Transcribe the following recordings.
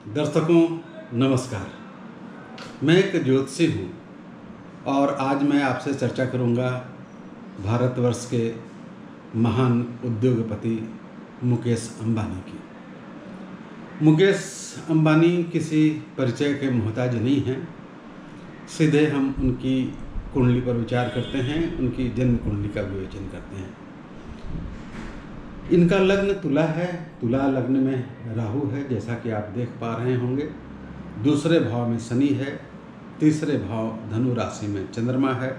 दर्शकों नमस्कार। मैं एक ज्योतिषी हूँ और आज मैं आपसे चर्चा करूँगा भारतवर्ष के महान उद्योगपति मुकेश अंबानी की। मुकेश अंबानी किसी परिचय के मोहताज नहीं हैं। सीधे हम उनकी कुंडली पर विचार करते हैं, उनकी जन्म कुंडली का विवेचन करते हैं। इनका लग्न तुला है। तुला लग्न में राहु है, जैसा कि आप देख पा रहे होंगे। दूसरे भाव में शनि है। तीसरे भाव धनु राशि में चंद्रमा है।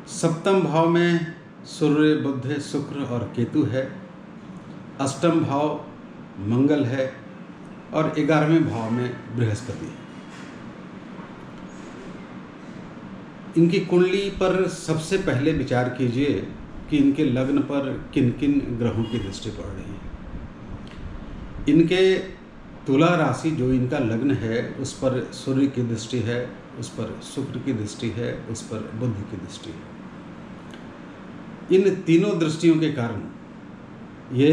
सप्तम भाव में सूर्य, बुध, शुक्र और केतु है। अष्टम भाव मंगल है और 11वें भाव में बृहस्पति है। इनकी कुंडली पर सबसे पहले विचार कीजिए कि इनके लग्न पर किन किन ग्रहों की दृष्टि पड़ रही है। इनके तुला राशि जो इनका लग्न है उस पर सूर्य की दृष्टि है, उस पर शुक्र की दृष्टि है, उस पर बुध की दृष्टि है। इन तीनों दृष्टियों के कारण ये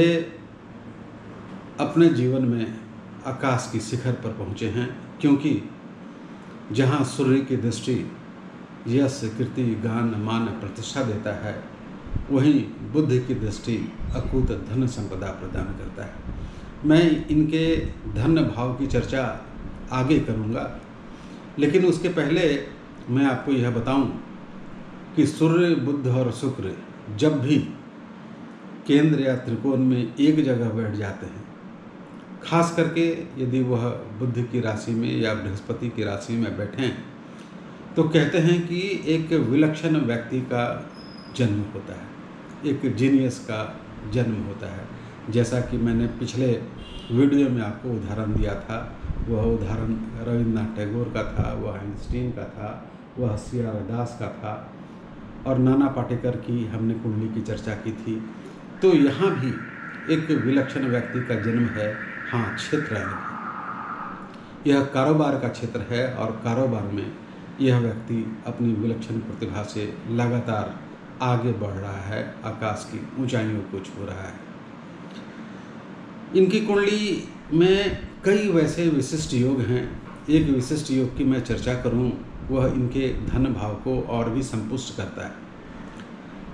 अपने जीवन में आकाश की शिखर पर पहुँचे हैं, क्योंकि जहाँ सूर्य की दृष्टि यश, कीर्ति, गान, मान, प्रतिष्ठा देता है, वहीं बुध की दृष्टि अकूत धन संपदा प्रदान करता है। मैं इनके धन भाव की चर्चा आगे करूंगा, लेकिन उसके पहले मैं आपको यह बताऊं कि सूर्य, बुध और शुक्र जब भी केंद्र या त्रिकोण में एक जगह बैठ जाते हैं, खास करके यदि वह बुध की राशि में या बृहस्पति की राशि में बैठें, तो कहते हैं कि एक विलक्षण व्यक्ति का जन्म होता है, एक जीनियस का जन्म होता है। जैसा कि मैंने पिछले वीडियो में आपको उदाहरण दिया था, वह उदाहरण रविन्द्रनाथ टैगोर का था, वह आइंस्टीन का था, वह सी.आर. दास का था और नाना पाटेकर की हमने कुंडली की चर्चा की थी। तो यहाँ भी एक विलक्षण व्यक्ति का जन्म है। हाँ, क्षेत्र अलग है। यह कारोबार का क्षेत्र है और कारोबार में यह व्यक्ति अपनी विलक्षण प्रतिभा से लगातार आगे बढ़ रहा है, आकाश की ऊंचाइयों को छू रहा है। इनकी कुंडली में कई वैसे विशिष्ट योग हैं। एक विशिष्ट योग की मैं चर्चा करूं, वह इनके धन भाव को और भी संपुष्ट करता है।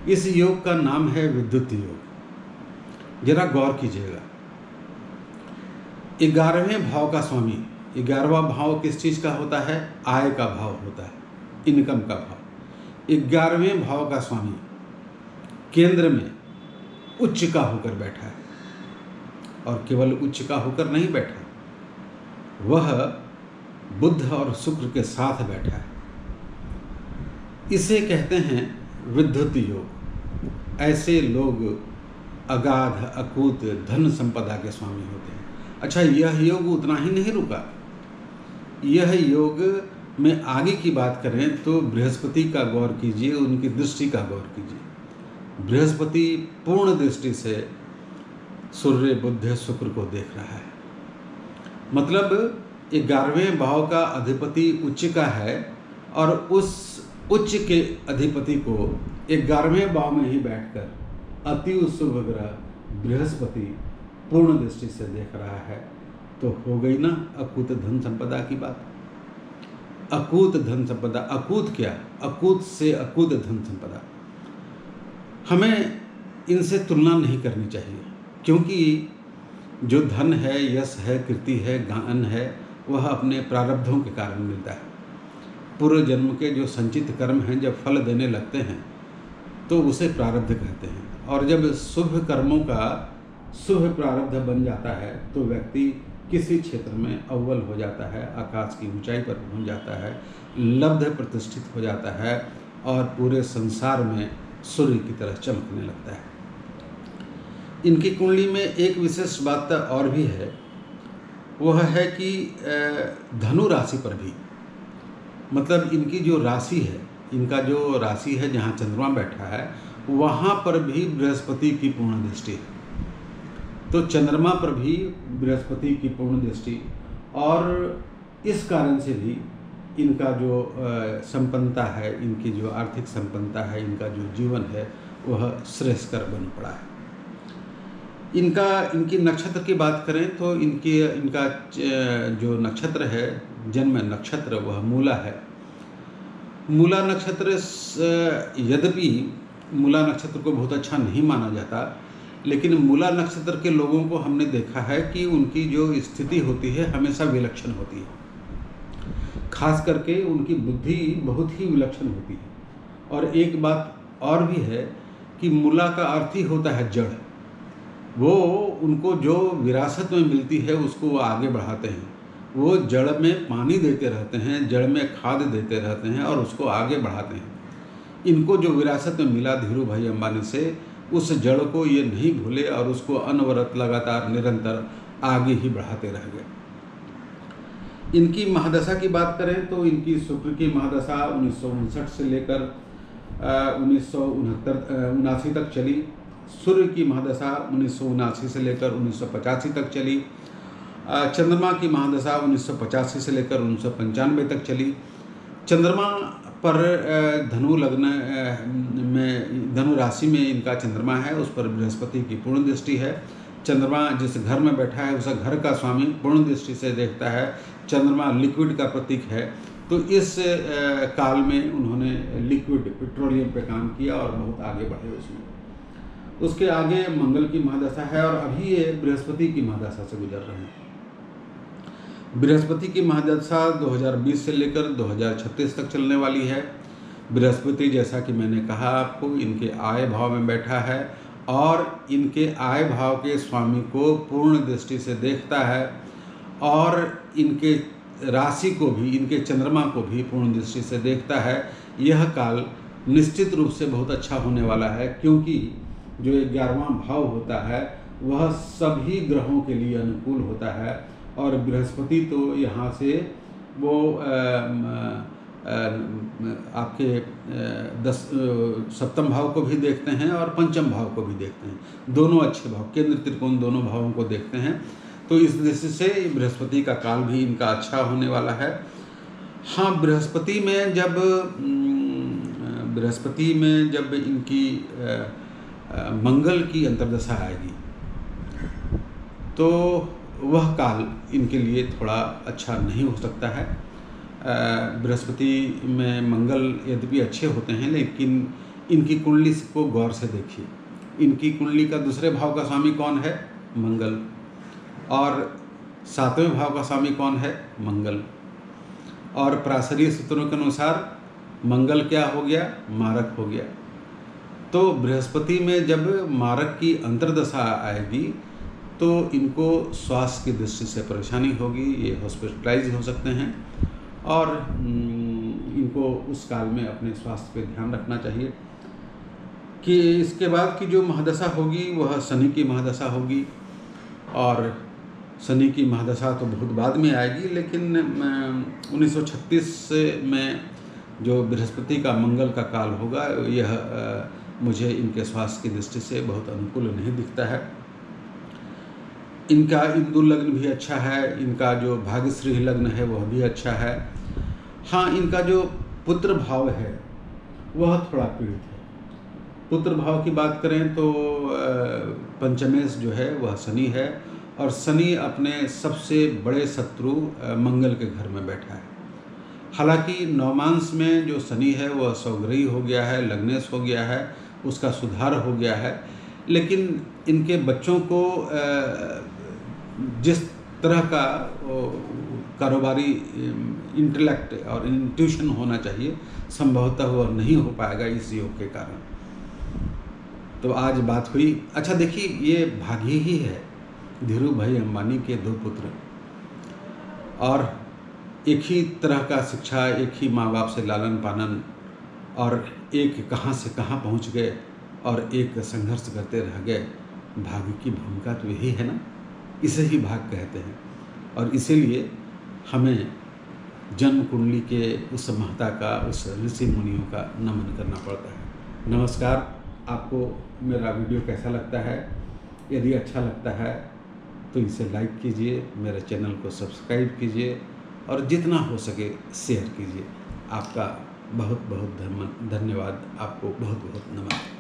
इस योग का नाम है विद्युत योग। जरा गौर कीजिएगा, 11वें भाव का स्वामी, 11वां भाव किस चीज़ का होता है? आय का भाव होता है, इनकम का भाव। 11वें भाव का स्वामी केंद्र में उच्च का होकर बैठा है, और केवल उच्च का होकर नहीं बैठा, वह बुध और शुक्र के साथ बैठा है। इसे कहते हैं विद्युत योग। ऐसे लोग अगाध अकूत धन संपदा के स्वामी होते हैं। अच्छा, यह योग उतना ही नहीं रुका। यह योग में आगे की बात करें तो बृहस्पति का गौर कीजिए, उनकी दृष्टि का गौर कीजिए। बृहस्पति पूर्ण दृष्टि से सूर्य, बुध, शुक्र को देख रहा है। मतलब 11वें भाव का अधिपति उच्च का है और उस उच्च के अधिपति को 11वें भाव में ही बैठकर अति शुभ ग्रह बृहस्पति पूर्ण दृष्टि से देख रहा है। तो हो गई ना अकूत धन संपदा की बात। अकूत धन संपदा, अकूत क्या? अकूत से अकूत धन संपदा। हमें इनसे तुलना नहीं करनी चाहिए, क्योंकि जो धन है, यश है, कीर्ति है, गान है, वह अपने प्रारब्धों के कारण मिलता है। पूर्व जन्म के जो संचित कर्म हैं, जब फल देने लगते हैं तो उसे प्रारब्ध कहते हैं। और जब शुभ कर्मों का शुभ प्रारब्ध बन जाता है तो व्यक्ति किसी क्षेत्र में अव्वल हो जाता है, आकाश की ऊंचाई पर पहुंच जाता है, लब्ध प्रतिष्ठित हो जाता है और पूरे संसार में सूर्य की तरह चमकने लगता है। इनकी कुंडली में एक विशेष बात और भी है, वह है कि धनु राशि पर भी, मतलब इनकी जो राशि है, इनका जो राशि है जहाँ चंद्रमा बैठा है, वहाँ पर भी बृहस्पति की पूर्ण दृष्टि है। तो चंद्रमा पर भी बृहस्पति की पूर्ण दृष्टि, और इस कारण से भी इनका जो संपन्नता है, इनकी जो आर्थिक संपन्नता है, इनका जो जीवन है, वह श्रेयस्कर बन पड़ा है। इनकी नक्षत्र की बात करें तो इनका जो नक्षत्र है, जन्म नक्षत्र, वह मूला है। मूला नक्षत्र यद्यपि मूला नक्षत्र को बहुत अच्छा नहीं माना जाता, लेकिन मूला नक्षत्र के लोगों को हमने देखा है कि उनकी जो स्थिति होती है हमेशा विलक्षण होती है। खास करके उनकी बुद्धि बहुत ही विलक्षण होती है। और एक बात और भी है कि मूला का अर्थ ही होता है जड़। वो उनको जो विरासत में मिलती है उसको वो आगे बढ़ाते हैं। वो जड़ में पानी देते रहते हैं, जड़ में खाद देते रहते हैं और उसको आगे बढ़ाते हैं। इनको जो विरासत में मिला धीरू भाई अंबानी से, उस जड़ को ये नहीं भूले और उसको अनवरत लगातार निरंतर आगे ही बढ़ाते रह गए। इनकी महादशा की बात करें तो इनकी शुक्र की महादशा 1959 से लेकर 1979 तक चली। सूर्य की महादशा 1979 से लेकर 1985 तक चली। चंद्रमा की महादशा 1985 से लेकर 1995 तक चली। चंद्रमा पर धनु लग्न में, धनु राशि में इनका चंद्रमा है, उस पर बृहस्पति की पूर्ण दृष्टि है। चंद्रमा जिस घर में बैठा है उस घर का स्वामी पूर्ण दृष्टि से देखता है। चंद्रमा लिक्विड का प्रतीक है, तो इस काल में उन्होंने लिक्विड पेट्रोलियम पे काम किया और बहुत आगे बढ़े उसमें। उसके आगे मंगल की महादशा है और अभी ये बृहस्पति की महादशा से गुजर रहे हैं। बृहस्पति की महादशा 2020 से लेकर 2036 तक चलने वाली है। बृहस्पति, जैसा कि मैंने कहा आपको, इनके आय भाव में बैठा है और इनके आय भाव के स्वामी को पूर्ण दृष्टि से देखता है और इनके राशि को भी, इनके चंद्रमा को भी पूर्ण दृष्टि से देखता है। यह काल निश्चित रूप से बहुत अच्छा होने वाला है, क्योंकि जो 11वां भाव होता है वह सभी ग्रहों के लिए अनुकूल होता है और बृहस्पति तो यहाँ से वो आपके 7वें भाव को भी देखते हैं और 5वें भाव को भी देखते हैं। दोनों अच्छे भाव, केंद्र त्रिकोण, दोनों भावों को देखते हैं। तो इस दृष्टि से बृहस्पति का काल भी इनका अच्छा होने वाला है। हाँ, बृहस्पति में जब इनकी मंगल की अंतर्दशा आएगी तो वह काल इनके लिए थोड़ा अच्छा नहीं हो सकता है। बृहस्पति में मंगल यद्यपि अच्छे होते हैं, लेकिन इनकी कुंडली को गौर से देखिए। इनकी कुंडली का दूसरे भाव का स्वामी कौन है? मंगल। और 7वें भाव का स्वामी कौन है? मंगल। और प्रासरीय सूत्रों के अनुसार मंगल क्या हो गया? मारक हो गया। तो बृहस्पति में जब मारक की अंतर्दशा आएगी तो इनको स्वास्थ्य की दृष्टि से परेशानी होगी, ये हॉस्पिटलाइज हो सकते हैं और इनको उस काल में अपने स्वास्थ्य पे ध्यान रखना चाहिए। कि इसके बाद की जो महादशा होगी वह शनि की महादशा होगी और शनि की महादशा तो बहुत बाद में आएगी, लेकिन 1936 में जो बृहस्पति का मंगल का काल होगा यह मुझे इनके स्वास्थ्य की दृष्टि से बहुत अनुकूल नहीं दिखता है। इनका इंदु लग्न भी अच्छा है, इनका जो भाग्यश्री लग्न है वह भी अच्छा है। हाँ, इनका जो पुत्र भाव है वह थोड़ा पीड़ित है। पुत्र भाव की बात करें तो पंचमेश जो है वह शनि है और शनि अपने सबसे बड़े शत्रु मंगल के घर में बैठा है। हालांकि नवमांश में जो शनि है वह सौग्रही हो गया है, लग्नेश हो गया है, उसका सुधार हो गया है, लेकिन इनके बच्चों को जिस तरह का कारोबारी इंटेलेक्ट और इंट्यूशन होना चाहिए संभवतः वह नहीं हो पाएगा इस योग के कारण। तो आज बात हुई। अच्छा देखिए, ये भाग्य ही है धीरू भाई अंबानी के 2 पुत्र और एक ही तरह का शिक्षा, एक ही माँ बाप से लालन पालन, और एक कहाँ से कहाँ पहुँच गए और एक संघर्ष करते रह गए। भाग्य की भूमिका तो यही है ना, इसे ही भाग्य कहते हैं और इसीलिए हमें जन्म कुंडली के उस महता का, उस ऋषि मुनियों का नमन करना पड़ता है। नमस्कार। आपको मेरा वीडियो कैसा लगता है? यदि अच्छा लगता है तो इसे लाइक कीजिए, मेरे चैनल को सब्सक्राइब कीजिए और जितना हो सके शेयर कीजिए। आपका बहुत बहुत धन्यवाद। आपको बहुत बहुत नमस्कार।